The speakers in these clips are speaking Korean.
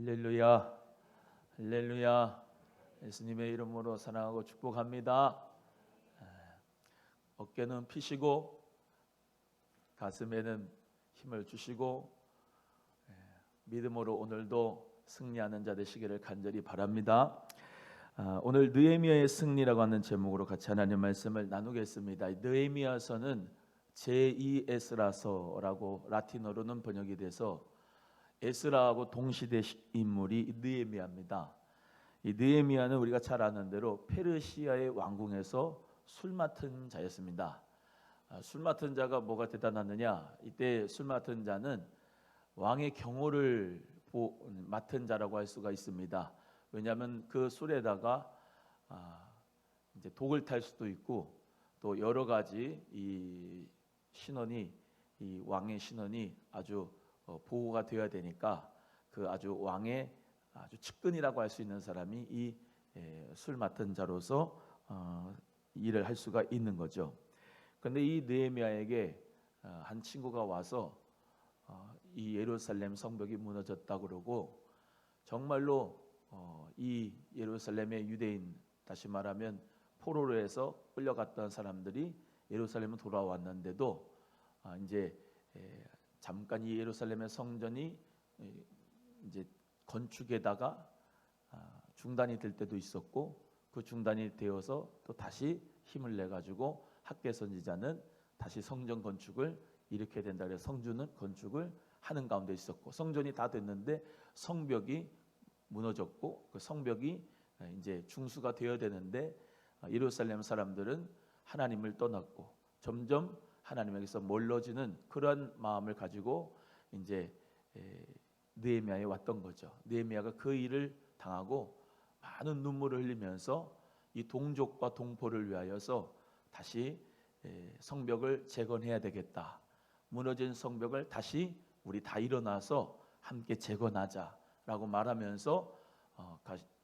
할렐루야, 할렐루야. 예수님의 이름으로 사랑하고 축복합니다. 어깨는 피시고 가슴에는 힘을 주시고 믿음으로 오늘도 승리하는 자 되시기를 간절히 바랍니다. 오늘 느헤미야의 승리라고 하는 제목으로 같이 하나님 말씀을 나누겠습니다. 느헤미야서는 제2 에스라서라고 라틴어로는 번역이 돼서 에스라하고 동시대 인물이 느헤미야입니다. 이 느헤미야는 우리가 잘 아는 대로 페르시아의 왕궁에서 술 맡은 자였습니다. 술 맡은 자가 뭐가 대단하느냐? 이때 술 맡은 자는 왕의 경호를 맡은 자라고 할 수가 있습니다. 왜냐하면 그 술에다가 이제 독을 탈 수도 있고 또 여러 가지 이 신원이 이 왕의 신원이 아주 보호가 되어야 되니까 그 아주 왕의 아주 측근이라고 할 수 있는 사람이 이 술 맡은 자로서 일을 할 수가 있는 거죠. 그런데 이 느헤미야에게 한 친구가 와서 이 예루살렘 성벽이 무너졌다 그러고 정말로 이 예루살렘의 유대인, 다시 말하면 포로로 해서 끌려갔던 사람들이 예루살렘에 돌아왔는데도 이제 잠깐 이 예루살렘의 성전이 이제 건축에다가 중단이 될 때도 있었고 그 중단이 되어서 또 다시 힘을 내 가지고 학개 선지자는 다시 성전 건축을 일으켜야 된다 그래서 성전은 건축을 하는 가운데 있었고 성전이 다 됐는데 성벽이 무너졌고 그 성벽이 이제 중수가 되어야 되는데 예루살렘 사람들은 하나님을 떠났고 점점 하나님에게서 멀어지는 그런 마음을 가지고 이제 느헤미야에 왔던 거죠. 느헤미야가 그 일을 당하고 많은 눈물을 흘리면서 이 동족과 동포를 위하여서 다시 성벽을 재건해야 되겠다. 무너진 성벽을 다시 우리 다 일어나서 함께 재건하자라고 말하면서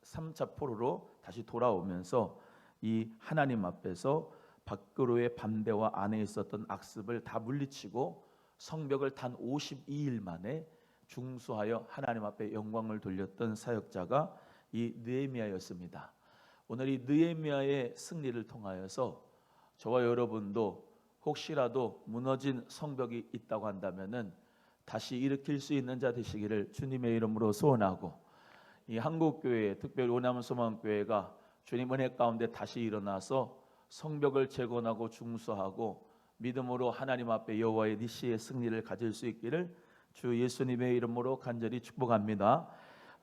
3차 포로로 다시 돌아오면서 이 하나님 앞에서 밖으로의 반대와 안에 있었던 악습을 다 물리치고 성벽을 단 52일 만에 중수하여 하나님 앞에 영광을 돌렸던 사역자가 이 느헤미야였습니다. 오늘 이 느헤미야의 승리를 통하여서 저와 여러분도 혹시라도 무너진 성벽이 있다고 한다면은 다시 일으킬 수 있는 자 되시기를 주님의 이름으로 소원하고 이 한국교회 특별히 오남은 소망교회가 주님 은혜 가운데 다시 일어나서 성벽을 재건하고 중수하고 믿음으로 하나님 앞에 여호와의 니시의 승리를 가질 수 있기를 주 예수님의 이름으로 간절히 축복합니다.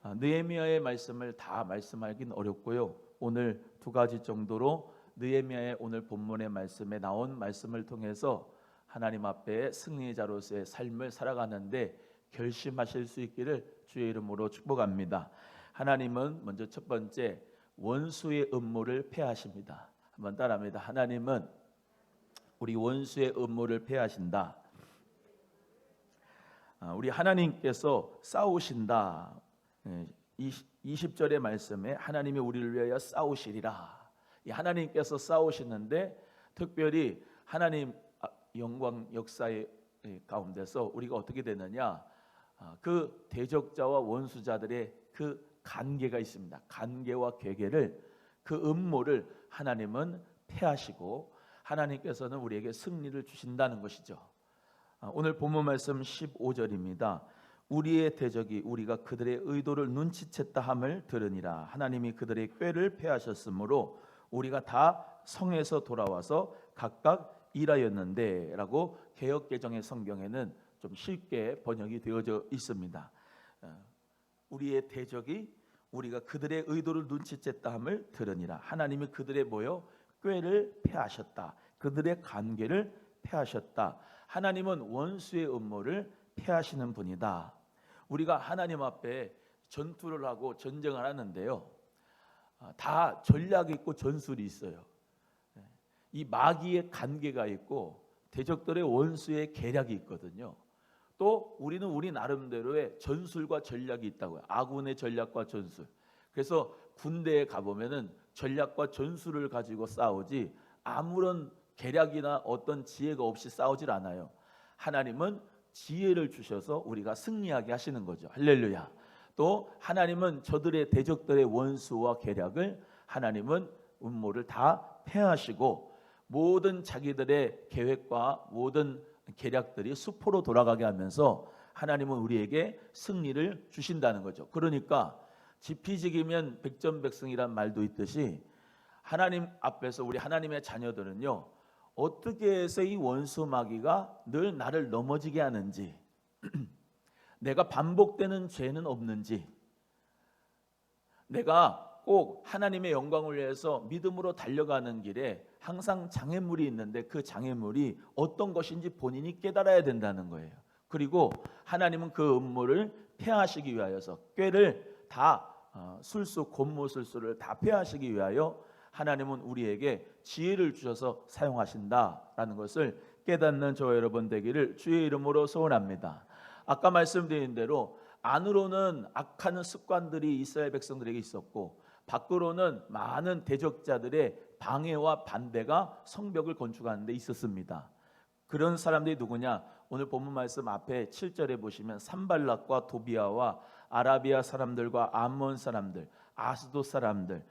느헤미야의 말씀을 다 말씀하기는 어렵고요. 오늘 두 가지 정도로 느헤미야의 오늘 본문의 말씀에 나온 말씀을 통해서 하나님 앞에 승리자로서의 삶을 살아가는데 결심하실 수 있기를 주의 이름으로 축복합니다. 하나님은 먼저 첫 번째 원수의 음모를 패하십니다. 한번 따라합니다. 하나님은 우리 원수의 음모를 패하신다. 우리 하나님께서 싸우신다. 20절의 말씀에 하나님이 우리를 위하여 싸우시리라. 이 하나님께서 싸우시는데 특별히 하나님 영광 역사의 가운데서 우리가 어떻게 되느냐? 그 대적자와 원수자들의 그 관계가 있습니다. 관계와 괴계를 그 음모를 하나님은 패하시고 하나님께서는 우리에게 승리를 주신다는 것이죠. 오늘 본문 말씀 15절입니다. 우리의 대적이 우리가 그들의 의도를 눈치챘다 함을 들으니라. 하나님이 그들의 꾀를 패하셨으므로 우리가 다 성에서 돌아와서 각각 일하였는데 라고 개역개정의 성경에는 좀 쉽게 번역이 되어져 있습니다. 우리의 대적이 우리가 그들의 의도를 눈치챘다 함을 들으니라. 하나님이 그들의 꾀를 패하셨다. 그들의 관계를 패하셨다. 하나님은 원수의 음모를 패하시는 분이다. 우리가 하나님 앞에 전투를 하고 전쟁을 하는데요, 다 전략이 있고 전술이 있어요. 이 마귀의 관계가 있고 대적들의 원수의 계략이 있거든요. 또 우리는 우리 나름대로의 전술과 전략이 있다고요. 아군의 전략과 전술. 그래서 군대에 가보면은 전략과 전술을 가지고 싸우지 아무런 계략이나 어떤 지혜가 없이 싸우질 않아요. 하나님은 지혜를 주셔서 우리가 승리하게 하시는 거죠. 할렐루야. 또 또 하나님은 저들의 대적들의 원수와 계략을 하나님은 음모를 다 패하시고 모든 자기들의 계획과 모든 계략들이 수포로 돌아가게 하면서 하나님은 우리에게 승리를 주신다는 거죠. 그러니까 지피지기면 백전백승이란 말도 있듯이 하나님 앞에서 우리 하나님의 자녀들은요, 어떻게 해서 이 원수 마귀가 늘 나를 넘어지게 하는지, 내가 반복되는 죄는 없는지, 내가 꼭 하나님의 영광을 위해서 믿음으로 달려가는 길에 항상 장애물이 있는데 그 장애물이 어떤 것인지 본인이 깨달아야 된다는 거예요. 그리고 하나님은 그 음모를 폐하시기 위하여서 꾀를 다 술수 곤모술수를 다 폐하시기 위하여 하나님은 우리에게 지혜를 주셔서 사용하신다라는 것을 깨닫는 저와 여러분 되기를 주의 이름으로 소원합니다. 아까 말씀드린 대로 안으로는 악한 습관들이 이스라엘 백성들에게 있었고 밖으로는 많은 대적자들의 방해와 반대가 성벽을 건축하는 데 있었습니다. 그런 사람들이 누구냐? 오늘 본문 말씀 앞에 7절에 보시면 산발락과 도비아와 아라비아 사람들과 암몬 사람들, 아스돗 사람들,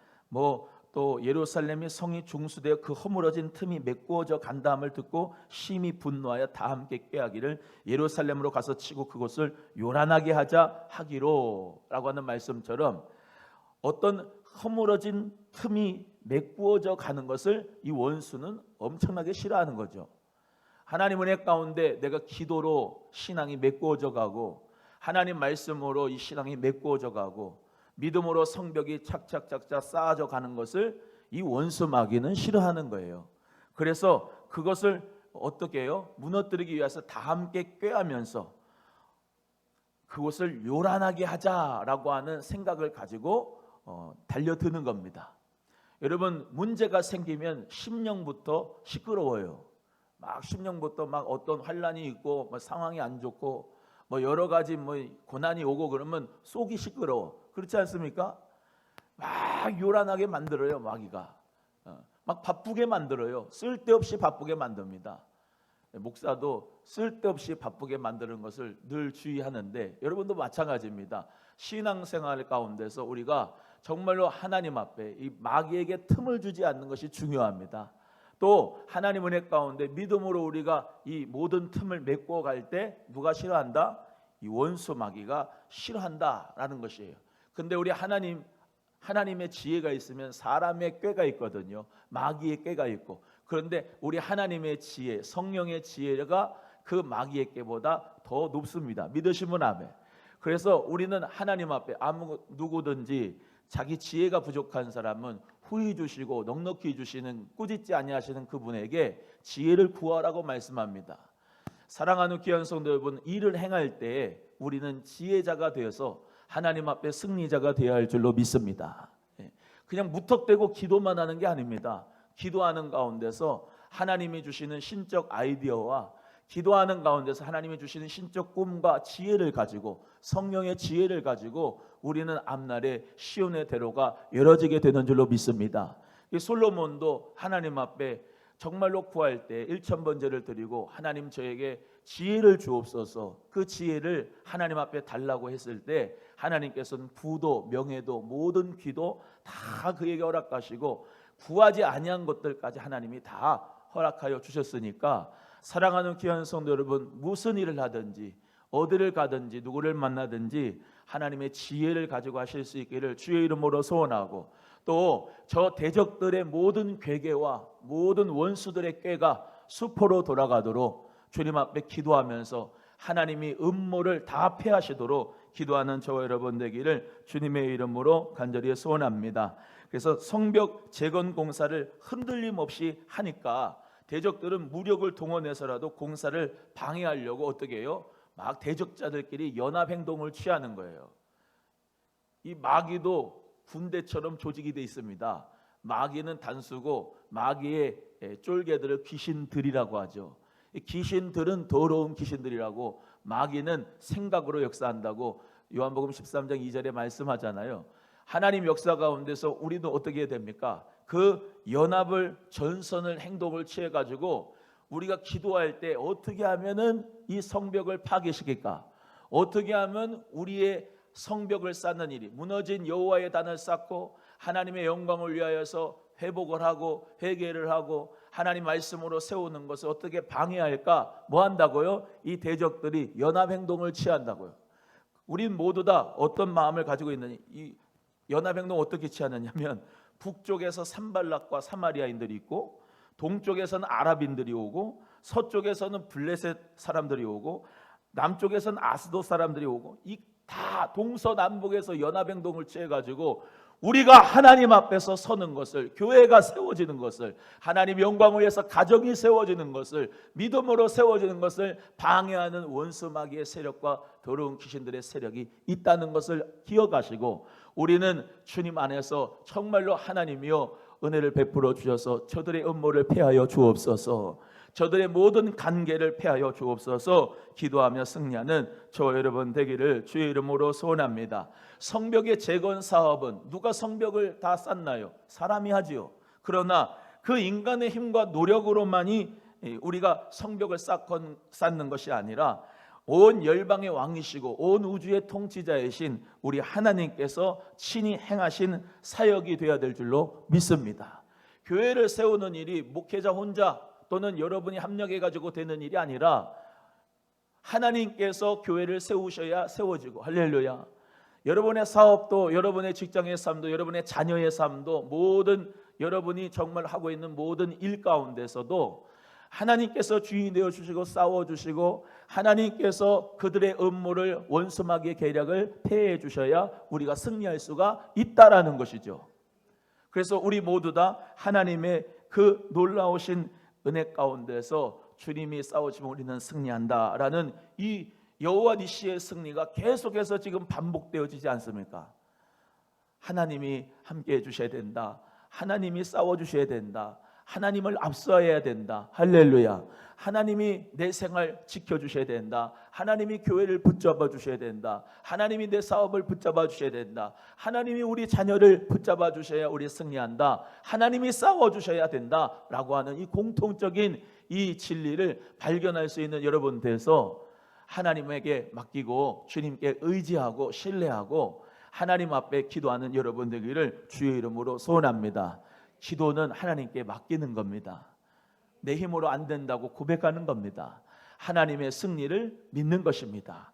또 예루살렘이 성이 중수되어 그 허물어진 틈이 메꾸어져 간다함을 듣고 심히 분노하여 다 함께 꾀하기를 예루살렘으로 가서 치고 그곳을 요란하게 하자 하기로 라고 하는 말씀처럼 어떤 허물어진 틈이 메꾸어져 가는 것을 이 원수는 엄청나게 싫어하는 거죠. 하나님 은혜 가운데 내가 기도로 신앙이 메꾸어져 가고 하나님 말씀으로 이 신앙이 메꾸어져 가고 믿음으로 성벽이 착착착착 쌓아져 가는 것을 이 원수 마귀는 싫어하는 거예요. 그래서 그것을 어떻게 해요? 무너뜨리기 위해서 다 함께 꾀하면서 그것을 요란하게 하자라고 하는 생각을 가지고 달려드는 겁니다. 여러분, 문제가 생기면 심령부터 시끄러워요. 막 심령부터 막 어떤 환란이 있고 상황이 안 좋고 여러 가지 고난이 오고 그러면 속이 시끄러워. 그렇지 않습니까? 막 요란하게 만들어요. 마귀가 막 바쁘게 만들어요. 쓸데없이 바쁘게 만듭니다. 목사도 쓸데없이 바쁘게 만드는 것을 늘 주의하는데 여러분도 마찬가지입니다. 신앙생활 가운데서 우리가 정말로 하나님 앞에 이 마귀에게 틈을 주지 않는 것이 중요합니다. 또 하나님 은혜 가운데 믿음으로 우리가 이 모든 틈을 메꿔 갈 때 누가 싫어한다? 이 원수 마귀가 싫어한다라는 것이에요. 근데 우리 하나님의 지혜가 있으면 사람의 꾀가 있거든요. 마귀의 꾀가 있고. 그런데 우리 하나님의 지혜, 성령의 지혜가 그 마귀의 꾀보다 더 높습니다. 믿으시면 아멘. 그래서 우리는 하나님 앞에 누구든지 자기 지혜가 부족한 사람은 후히 주시고 넉넉히 주시는 꾸짖지 아니하시는 그분에게 지혜를 구하라고 말씀합니다. 사랑하는 귀한 성도 여러분, 일을 행할 때 우리는 지혜자가 되어서 하나님 앞에 승리자가 되어야 할 줄로 믿습니다. 그냥 무턱대고 기도만 하는 게 아닙니다. 기도하는 가운데서 하나님이 주시는 신적 아이디어와 기도하는 가운데서 하나님이 주시는 신적 꿈과 지혜를 가지고 성령의 지혜를 가지고 우리는 앞날에 시온의 대로가 열어지게 되는 줄로 믿습니다. 솔로몬도 하나님 앞에 정말로 구할 때 1000번제를 드리고 하나님 저에게 지혜를 주옵소서, 그 지혜를 하나님 앞에 달라고 했을 때 하나님께서는 부도 명예도 모든 귀도 다 그에게 허락하시고 구하지 아니한 것들까지 하나님이 다 허락하여 주셨으니까 사랑하는 귀한 성도 여러분, 무슨 일을 하든지 어디를 가든지 누구를 만나든지 하나님의 지혜를 가지고 하실 수 있기를 주의 이름으로 소원하고, 또 저 대적들의 모든 괴계와 모든 원수들의 꾀가 수포로 돌아가도록 주님 앞에 기도하면서 하나님이 음모를 다 패하시도록 기도하는 저와 여러분 되기를 주님의 이름으로 간절히 소원합니다. 그래서 성벽 재건 공사를 흔들림 없이 하니까 대적들은 무력을 동원해서라도 공사를 방해하려고 어떻게 해요? 막 대적자들끼리 연합 행동을 취하는 거예요. 이 마귀도 군대처럼 조직이 되어 있습니다. 마귀는 단수고 마귀의 쫄개들을 귀신들이라고 하죠. 귀신들은 더러운 귀신들이라고, 마귀는 생각으로 역사한다고 요한복음 13장 2절에 말씀하잖아요. 하나님 역사 가운데서 우리도 어떻게 해야 됩니까? 그 연합을 전선을 행동을 취해가지고 우리가 기도할 때 어떻게 하면은 이 성벽을 파괴시킬까? 어떻게 하면 우리의 성벽을 쌓는 일이, 무너진 여호와의 단을 쌓고 하나님의 영광을 위하여서 회복을 하고 회개를 하고 하나님 말씀으로 세우는 것을 어떻게 방해할까? 뭐 한다고요? 이 대적들이 연합행동을 취한다고요. 우린 모두 다 어떤 마음을 가지고 있느냐, 이 연합행동 어떻게 취하느냐면 북쪽에서 산발락과 사마리아인들이 있고 동쪽에서는 아랍인들이 오고 서쪽에서는 블레셋 사람들이 오고 남쪽에서는 아스도 사람들이 오고 이 다 동서남북에서 연합행동을 취해가지고 우리가 하나님 앞에서 서는 것을, 교회가 세워지는 것을, 하나님 영광을 위해서 가정이 세워지는 것을, 믿음으로 세워지는 것을 방해하는 원수 마귀의 세력과 더러운 귀신들의 세력이 있다는 것을 기억하시고 우리는 주님 안에서 정말로 하나님이여 은혜를 베풀어 주셔서 저들의 음모를 패하여 주옵소서, 저들의 모든 관계를 패하여 주옵소서 기도하며 승리하는 저와 여러분 되기를 주의 이름으로 소원합니다. 성벽의 재건 사업은 누가 성벽을 다 쌓나요? 사람이 하지요. 그러나 그 인간의 힘과 노력으로만이 우리가 성벽을 쌓는 것이 아니라 온 열방의 왕이시고 온 우주의 통치자이신 우리 하나님께서 친히 행하신 사역이 되어야 될 줄로 믿습니다. 교회를 세우는 일이 목회자 혼자 또는 여러분이 합력해가지고 되는 일이 아니라 하나님께서 교회를 세우셔야 세워지고, 할렐루야. 여러분의 사업도, 여러분의 직장의 삶도, 여러분의 자녀의 삶도, 모든 여러분이 정말 하고 있는 모든 일 가운데서도 하나님께서 주인이 되어주시고 싸워주시고 하나님께서 그들의 음모를, 원수 마귀의 계략을 폐해해 주셔야 우리가 승리할 수가 있다라는 것이죠. 그래서 우리 모두 다 하나님의 그 놀라우신 은혜 가운데서 주님이 싸우시면 우리는 승리한다라는 이 여호와 니시의 승리가 계속해서 지금 반복되어지지 않습니까? 하나님이 함께해 주셔야 된다. 하나님이 싸워주셔야 된다. 하나님을 앞서야 된다. 할렐루야. 하나님이 내 생활 지켜주셔야 된다. 하나님이 교회를 붙잡아 주셔야 된다. 하나님이 내 사업을 붙잡아 주셔야 된다. 하나님이 우리 자녀를 붙잡아 주셔야 우리 승리한다. 하나님이 싸워주셔야 된다 라고 하는 이 공통적인 이 진리를 발견할 수 있는 여러분 돼서 하나님에게 맡기고 주님께 의지하고 신뢰하고 하나님 앞에 기도하는 여러분 되기를 주의 이름으로 소원합니다. 기도는 하나님께 맡기는 겁니다. 내 힘으로 안 된다고 고백하는 겁니다. 하나님의 승리를 믿는 것입니다.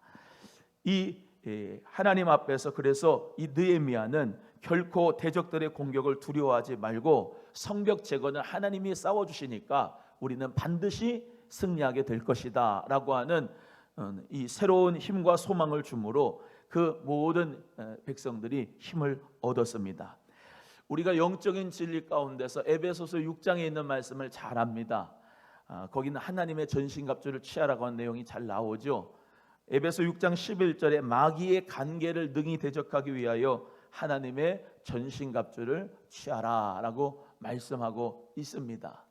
이 하나님 앞에서 그래서 이 느헤미야는 결코 대적들의 공격을 두려워하지 말고 성벽 재건을 하나님이 싸워주시니까 우리는 반드시 승리하게 될 것이다 라고 하는 이 새로운 힘과 소망을 주므로 그 모든 백성들이 힘을 얻었습니다. 우리가 영적인 진리 가운데서 에베소서 6장에 있는 말씀을 잘 압니다. 거기는 하나님의 전신갑주를 취하라고 하는 내용이 잘 나오죠. 에베소 6장 11절에 마귀의 간계를 능히 대적하기 위하여 하나님의 전신갑주를 취하라 라고 말씀하고 있습니다.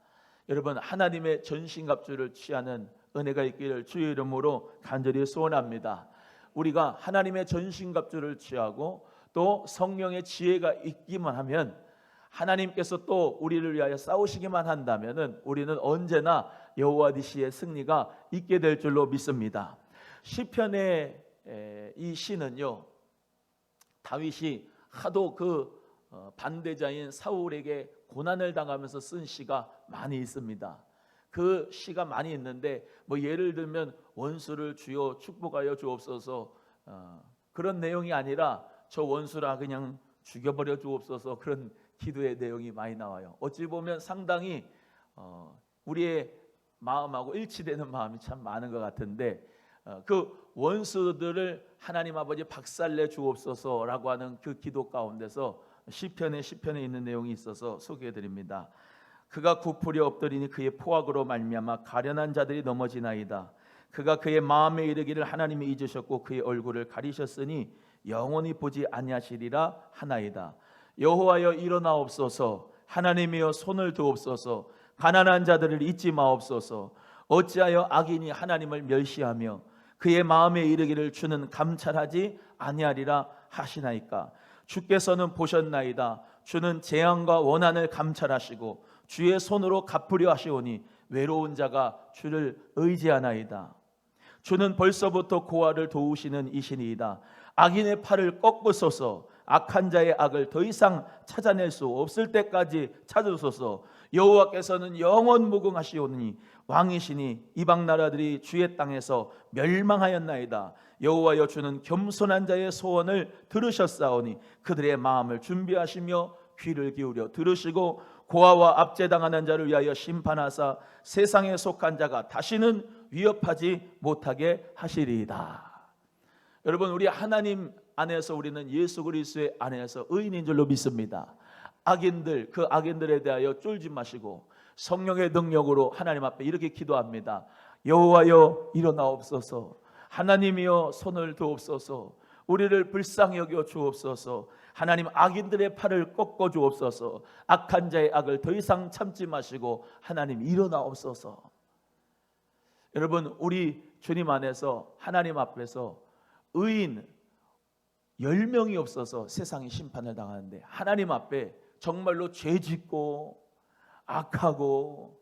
여러분, 하나님의 전신갑주를 취하는 은혜가 있기를 주의 이름으로 간절히 소원합니다. 우리가 하나님의 전신갑주를 취하고 또 성령의 지혜가 있기만 하면, 하나님께서 또 우리를 위하여 싸우시기만 한다면은 우리는 언제나 여호와 니시의 승리가 있게 될 줄로 믿습니다. 시편의 이 시는요, 다윗이 하도 그 반대자인 사울에게 고난을 당하면서 쓴 시가 많이 있습니다. 그 시가 많이 있는데 뭐 예를 들면 원수를 주여 축복하여 주옵소서, 그런 내용이 아니라 저 원수라 그냥 죽여버려 주옵소서, 그런 기도의 내용이 많이 나와요. 어찌 보면 상당히 우리의 마음하고 일치되는 마음이 참 많은 것 같은데, 그 원수들을 하나님 아버지 박살내 주옵소서라고 하는 그 기도 가운데서 시편에 있는 내용이 있어서 소개해드립니다. 그가 굽으려 엎드리니 그의 포악으로 말미암아 가련한 자들이 넘어지나이다. 그가 그의 마음에 이르기를 하나님이 잊으셨고 그의 얼굴을 가리셨으니 영원히 보지 아니하시리라 하나이다. 여호와여 일어나옵소서, 하나님이여 손을 드옵소서, 가난한 자들을 잊지 마옵소서. 어찌하여 악인이 하나님을 멸시하며 그의 마음에 이르기를 주는 감찰하지 아니하리라 하시나이까. 주께서는 보셨나이다. 주는 재앙과 원한을 감찰하시고 주의 손으로 갚으려 하시오니 외로운 자가 주를 의지하나이다. 주는 벌써부터 고아를 도우시는 이신이이다. 악인의 팔을 꺾으소서. 악한 자의 악을 더 이상 찾아낼 수 없을 때까지 찾으소서. 여호와께서는 영원 무궁하시오니 왕이시니 이방 나라들이 주의 땅에서 멸망하였나이다. 여호와여, 주는 겸손한 자의 소원을 들으셨사오니 그들의 마음을 준비하시며 귀를 기울여 들으시고 고아와 압제당하는 자를 위하여 심판하사 세상에 속한 자가 다시는 위협하지 못하게 하시리이다. 여러분, 우리 하나님 안에서 우리는 예수 그리스도의 안에서 의인인 줄로 믿습니다. 악인들, 그 악인들에 대하여 쫄지 마시고 성령의 능력으로 하나님 앞에 이렇게 기도합니다. 여호와여, 일어나옵소서. 하나님이여, 손을 드옵소서. 우리를 불쌍히 여겨 주옵소서. 하나님, 악인들의 팔을 꺾어 주옵소서. 악한 자의 악을 더 이상 참지 마시고 하나님 일어나옵소서. 여러분, 우리 주님 안에서 하나님 앞에서 의인 10명이 없어서 세상이 심판을 당하는데, 하나님 앞에 정말로 죄짓고 악하고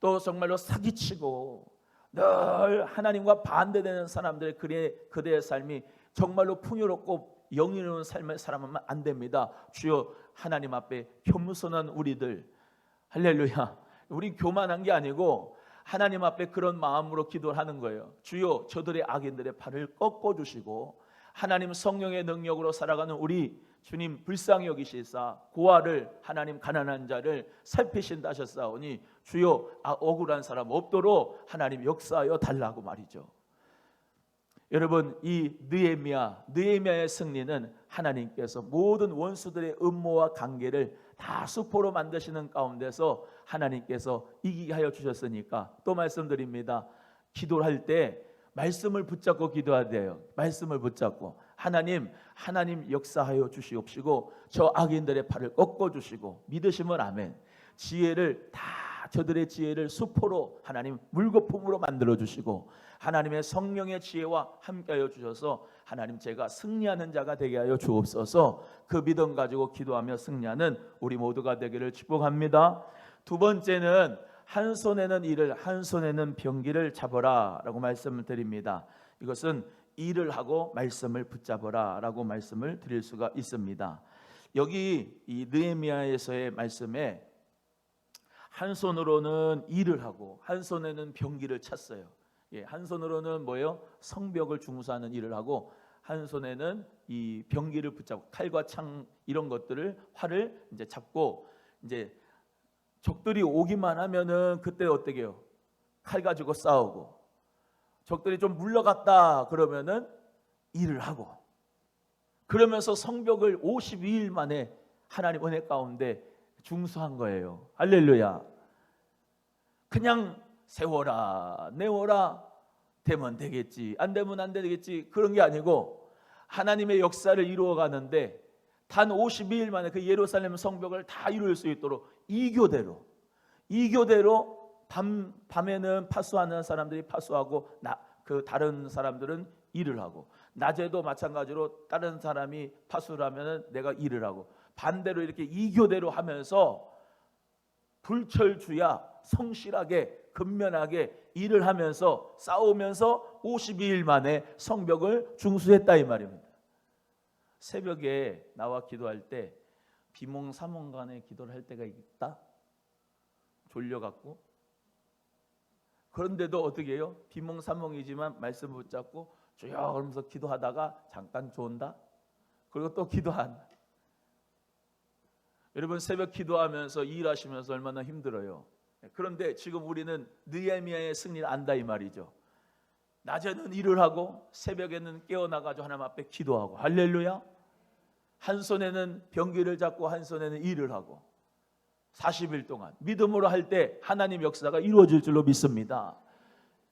또 정말로 사기치고 늘 하나님과 반대되는 사람들의 그대의 삶이 정말로 풍요롭고 영예로운 삶을 살아가면 안 됩니다. 주여, 하나님 앞에 겸손한 우리들, 할렐루야, 우리 교만한 게 아니고 하나님 앞에 그런 마음으로 기도를 하는 거예요. 주여, 저들의 악인들의 팔을 꺾어주시고 하나님 성령의 능력으로 살아가는 우리 주님 불쌍히 여기시사 고아를, 하나님 가난한 자를 살피신다 하셨사오니 주여, 억울한 사람 없도록 하나님 역사하여 달라고 말이죠. 여러분, 이 느헤미야의 승리는 하나님께서 모든 원수들의 음모와 관계를 다 수포로 만드시는 가운데서 하나님께서 이기게 하여 주셨으니까, 또 말씀드립니다. 기도를 할 때 말씀을 붙잡고 기도해야 돼요. 말씀을 붙잡고 하나님 역사하여 주시옵시고 저 악인들의 팔을 꺾어 주시고, 믿으시면 아멘. 지혜를 다, 저들의 지혜를 수포로 하나님 물거품으로 만들어 주시고 하나님의 성령의 지혜와 함께하여 주셔서 하나님, 제가 승리하는 자가 되게 하여 주옵소서. 그 믿음 가지고 기도하며 승리하는 우리 모두가 되기를 축복합니다. 두 번째는 한 손에는 일을, 한 손에는 병기를 잡아라 라고 말씀을 드립니다. 이것은 일을 하고 말씀을 붙잡아라 라고 말씀을 드릴 수가 있습니다. 여기 이 느헤미야에서의 말씀에 한 손으로는 일을 하고 한 손에는 병기를 찼어요. 한 손으로는 뭐예요? 성벽을 중수하는 일을 하고, 한 손에는 이 병기를 붙잡고 칼과 창 이런 것들을, 활을 이제 잡고, 이제 적들이 오기만 하면은 그때 어떻게 해요? 칼 가지고 싸우고, 적들이 좀 물러갔다 그러면은 일을 하고, 그러면서 성벽을 52일 만에 하나님 은혜 가운데 중수한 거예요. 할렐루야. 그냥 세워라 내워라, 되면 되겠지, 안 되면 안 되겠지, 그런 게 아니고 하나님의 역사를 이루어가는데 단 52일 만에 그 예루살렘 성벽을 다 이룰 수 있도록 이교대로 밤에는 파수하는 사람들이 파수하고 그 다른 사람들은 일을 하고, 낮에도 마찬가지로 다른 사람이 파수를 하면 내가 일을 하고, 반대로 이렇게 이교대로 하면서 불철주야 성실하게 근면하게 일을 하면서 싸우면서 52일 만에 성벽을 중수했다 이 말입니다. 새벽에 나와 기도할 때 비몽사몽간에 기도를 할 때가 있다. 졸려갖고. 그런데도 어떻게 해요? 비몽사몽이지만 말씀 붙잡고 주여 그러면서 기도하다가 잠깐 존다. 그리고 또 기도한다. 여러분, 새벽 기도하면서 일하시면서 얼마나 힘들어요. 그런데 지금 우리는 느헤미야의 승리를 안다 이 말이죠. 낮에는 일을 하고 새벽에는 깨어나가지고 하나님 앞에 기도하고, 할렐루야. 한 손에는 병기를 잡고 한 손에는 일을 하고 40일 동안 믿음으로 할 때 하나님 역사가 이루어질 줄로 믿습니다.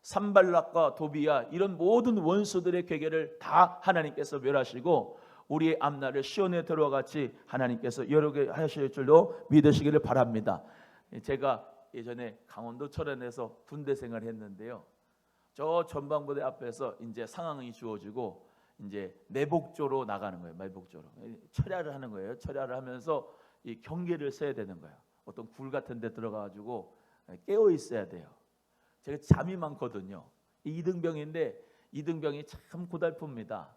산발락과 도비야 이런 모든 원수들의 괴계를 다 하나님께서 멸하시고 우리의 앞날을 시온의 들과 같이 하나님께서 여러 개 하실 줄로 믿으시기를 바랍니다. 제가 예전에 강원도 철원에서 군대 생활을 했는데요. 저 전방부대 앞에서 이제 상황이 주어지고 이제 내복조로 나가는 거예요. 내복조로 철야를 하는 거예요. 철야를 하면서 이 경계를 써야 되는 거예요. 어떤 굴 같은 데 들어가가지고 깨어 있어야 돼요. 제가 잠이 많거든요. 이등병인데 이등병이 참 고달픕니다.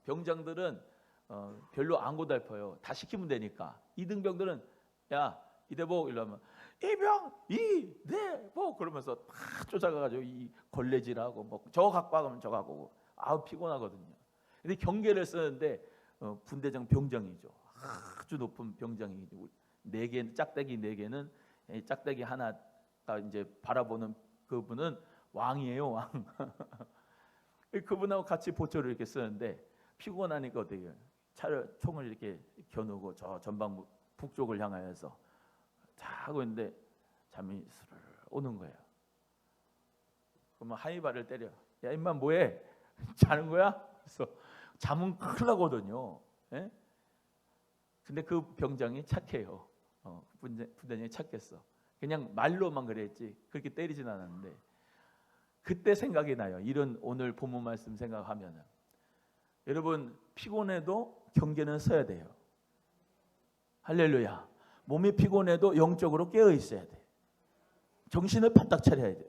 병장들은 별로 안 고달퍼요. 다 시키면 되니까. 이등병들은 야 이대복 이러면 이병 이대복 그러면서 다 쫓아가가지고 이 걸레질하고 뭐 저거 갖고 가면 저거 하고 아우 피곤하거든요. 근데 경계를 쓰는데 분대장 병장이죠. 아주 높은 병장이죠. 4개 짝대기 4개는 짝대기 하나가 이제 바라보는 그분은 왕이에요, 왕. 그분하고 같이 보초를 이렇게 쓰는데 피곤하니까 어떻게 총을 이렇게 겨누고 저 전방 북쪽을 향하여서 자 하고 있는데 잠이 스르르 오는 거예요. 그러면 하이바를 때려. 야 임마 뭐해? 자는 거야? 그래서 잠은 큰일 나거든요. 예? 근데 그 병장이 착해요. 부대장이 착했어. 그냥 말로만 그랬지 그렇게 때리진 않았는데 그때 생각이 나요. 이런 오늘 본문 말씀 생각하면은 여러분 피곤해도 경계는 서야 돼요. 할렐루야. 몸이 피곤해도 영적으로 깨어 있어야 돼. 정신을 바짝 차려야 돼.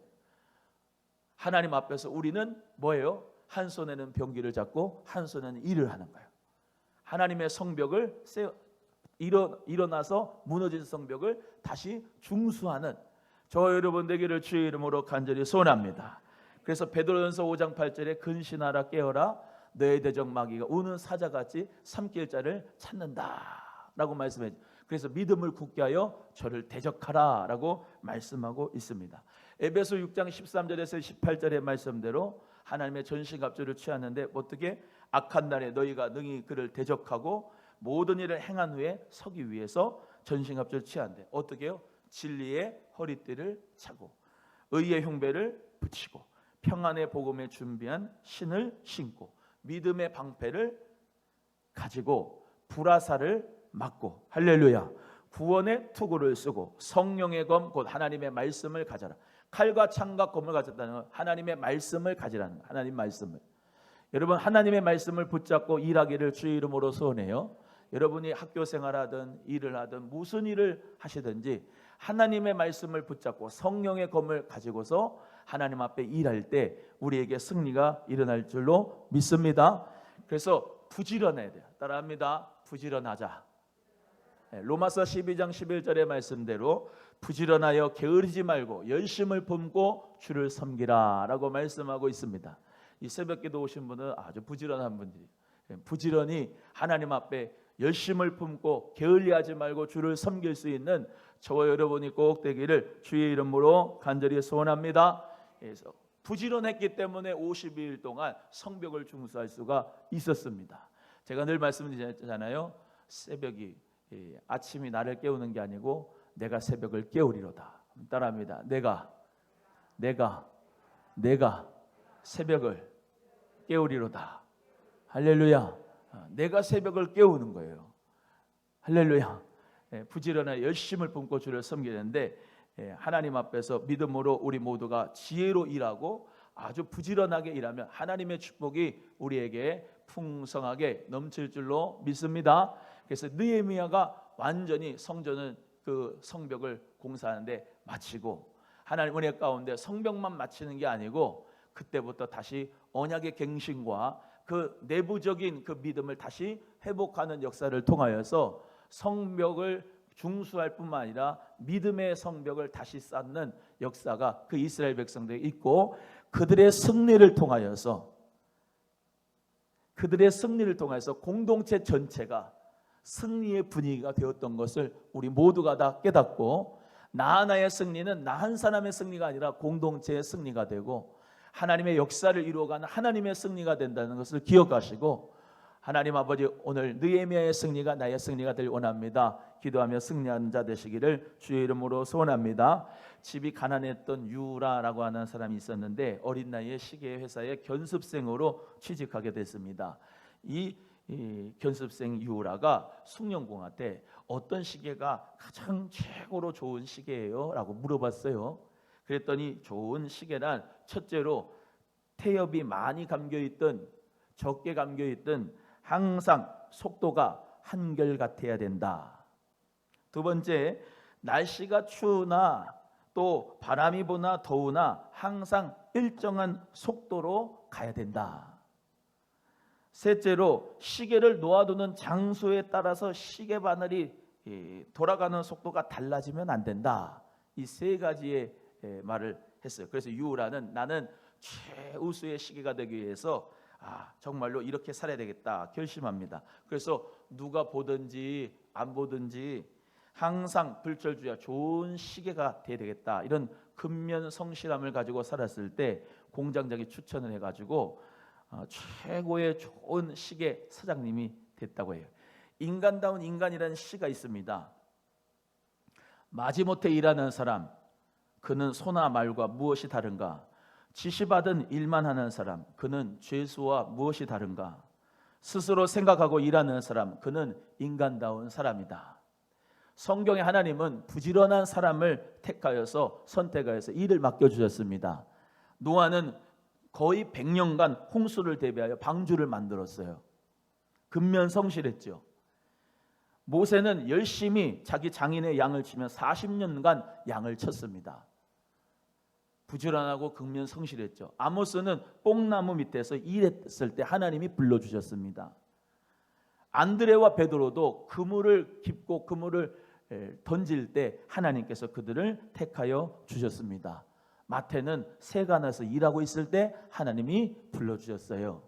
하나님 앞에서 우리는 뭐예요? 한 손에는 병기를 잡고 한 손에는 일을 하는 거예요. 하나님의 성벽을 일어나서 무너진 성벽을 다시 중수하는 저 여러분 되기를 주의 이름으로 간절히 소원합니다. 그래서 베드로전서 5장 8절에 근신하라 깨어라 너의 대적 마귀가 우는 사자같이 삼킬 자를 찾는다 라고 말씀해 주세요. 그래서 믿음을 굳게 하여 저를 대적하라 라고 말씀하고 있습니다. 에베소 6장 13절에서 18절의 말씀대로 하나님의 전신갑주를 취하는데 어떻게 악한 날에 너희가 능히 그를 대적하고 모든 일을 행한 후에 서기 위해서 전신갑주를 취한대. 어떻게 해요? 진리의 허리띠를 차고 의의 흉배를 붙이고 평안의 복음에 준비한 신을 신고 믿음의 방패를 가지고 불화살을 맞고 할렐루야 구원의 투구를 쓰고 성령의 검 곧 하나님의 말씀을 가져라. 칼과 창과 검을 가졌다는 건 하나님의 말씀을 가지라는 거예요. 하나님 말씀을. 여러분 하나님의 말씀을 붙잡고 일하기를 주의 이름으로 소원해요. 여러분이 학교 생활하든 일을 하든 무슨 일을 하시든지 하나님의 말씀을 붙잡고 성령의 검을 가지고서 하나님 앞에 일할 때 우리에게 승리가 일어날 줄로 믿습니다. 그래서 부지런해야 돼요. 따라합니다. 부지런하자. 로마서 12장 11절의 말씀대로 부지런하여 게으르지 말고 열심을 품고 주를 섬기라 라고 말씀하고 있습니다. 이 새벽기도 오신 분은 아주 부지런한 분들이 부지런히 하나님 앞에 열심을 품고 게을리하지 말고 주를 섬길 수 있는 저와 여러분이 꼭 되기를 주의 이름으로 간절히 소원합니다. 그래서 부지런했기 때문에 52일 동안 성벽을 중수할 수가 있었습니다. 제가 늘 말씀드리잖아요. 새벽이 아침이 나를 깨우는 게 아니고 내가 새벽을 깨우리로다. 따라합니다. 내가 새벽을 깨우리로다. 할렐루야. 내가 새벽을 깨우는 거예요. 할렐루야. 부지런한 열심을 품고 주를 섬기는데 하나님 앞에서 믿음으로 우리 모두가 지혜로 일하고 아주 부지런하게 일하면 하나님의 축복이 우리에게 풍성하게 넘칠 줄로 믿습니다. 그래서 느헤미야가 완전히 성전은 그 성벽을 공사하는데 마치고 하나님 은혜 가운데 성벽만 마치는 게 아니고 그때부터 다시 언약의 갱신과 그 내부적인 그 믿음을 다시 회복하는 역사를 통하여서 성벽을 중수할 뿐만 아니라 믿음의 성벽을 다시 쌓는 역사가 그 이스라엘 백성들에 있고 그들의 승리를 통하여서 공동체 전체가 승리의 분위기가 되었던 것을 우리 모두가 다 깨닫고 나 하나의 승리는 나 한 사람의 승리가 아니라 공동체의 승리가 되고 하나님의 역사를 이루어가는 하나님의 승리가 된다는 것을 기억하시고 하나님 아버지 오늘 느헤미야의 승리가 나의 승리가 되길 원합니다. 기도하며 승리하는 자 되시기를 주의 이름으로 소원합니다. 집이 가난했던 유라라고 하는 사람이 있었는데 어린 나이에 시계 회사에 견습생으로 취직하게 됐습니다. 이 견습생 유라가 숭령공한테 어떤 시계가 가장 최고로 좋은 시계예요? 라고 물어봤어요. 그랬더니 좋은 시계란 첫째로 태엽이 많이 감겨있든 적게 감겨있든 항상 속도가 한결같아야 된다. 두 번째, 날씨가 추우나 또 바람이 부나 더우나 항상 일정한 속도로 가야 된다. 셋째로 시계를 놓아두는 장소에 따라서 시계 바늘이 돌아가는 속도가 달라지면 안 된다. 이 세 가지의 말을 했어요. 그래서 유라는 나는 최우수의 시계가 되기 위해서 정말로 이렇게 살아야 되겠다 결심합니다. 그래서 누가 보든지 안 보든지 항상 불철주야 좋은 시계가 돼야 되겠다. 이런 근면 성실함을 가지고 살았을 때 공장장이 추천을 해가지고 최고의 좋은 시계 사장님이 됐다고 해요. 인간다운 인간이라는 시가 있습니다. 마지못해 일하는 사람, 그는 소나 말과 무엇이 다른가? 지시받은 일만 하는 사람, 그는 죄수와 무엇이 다른가? 스스로 생각하고 일하는 사람, 그는 인간다운 사람이다. 성경의 하나님은 부지런한 사람을 택하여서 선택하여서 일을 맡겨주셨습니다. 노아는 거의 100년간 홍수를 대비하여 방주를 만들었어요. 근면성실했죠. 모세는 열심히 자기 장인의 양을 치며 40년간 양을 쳤습니다. 부지런하고 근면성실했죠. 아모스는 뽕나무 밑에서 일했을 때 하나님이 불러주셨습니다. 안드레와 베드로도 그물을 깁고 그물을 던질 때 하나님께서 그들을 택하여 주셨습니다. 마태는 세간에서 일하고 있을 때 하나님이 불러주셨어요.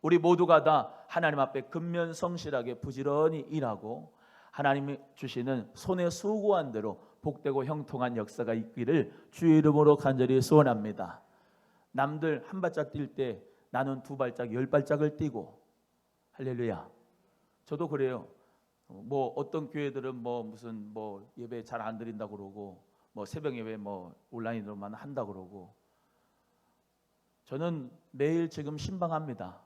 우리 모두가 다 하나님 앞에 근면성실하게 부지런히 일하고 하나님이 주시는 손에 수고한 대로 복되고 형통한 역사가 있기를 주의 이름으로 간절히 소원합니다. 남들 한 발짝 뛸 때 나는 두 발짝 10발짝을 뛰고, 할렐루야. 저도 그래요. 어떤 교회들은 무슨 예배 잘 안 드린다고 그러고 새벽 예배 온라인으로만 한다고 그러고, 저는 매일 지금 신방합니다.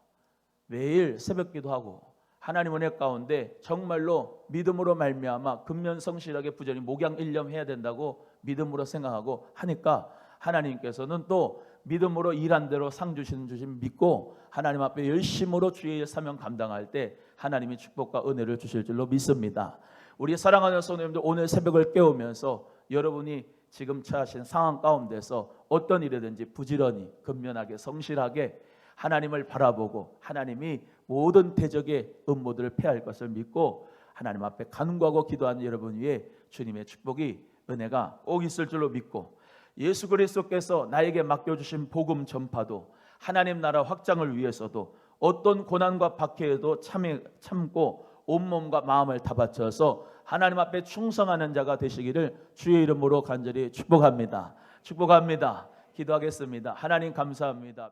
매일 새벽 기도하고 하나님 은혜 가운데 정말로 믿음으로 말미암아 근면성실하게 부지런히 목양일념 해야 된다고 믿음으로 생각하고 하니까 하나님께서는 또 믿음으로 일한 대로 상 주시는 주심 믿고 하나님 앞에 열심으로 주의 일 사명 감당할 때 하나님이 축복과 은혜를 주실 줄로 믿습니다. 우리 사랑하는 성도님들, 오늘 새벽을 깨우면서 여러분이 지금 처하신 상황 가운데서 어떤 일이든지 부지런히 근면하게 성실하게 하나님을 바라보고 하나님이 모든 대적의 음모들을 패할 것을 믿고 하나님 앞에 간구하고 기도하는 여러분 위에 주님의 축복이 은혜가 꼭 있을 줄로 믿고, 예수 그리스도께서 나에게 맡겨주신 복음 전파도 하나님 나라 확장을 위해서도 어떤 고난과 박해에도 참고 온몸과 마음을 다 바쳐서 하나님 앞에 충성하는 자가 되시기를 주의 이름으로 간절히 축복합니다. 축복합니다. 기도하겠습니다. 하나님 감사합니다.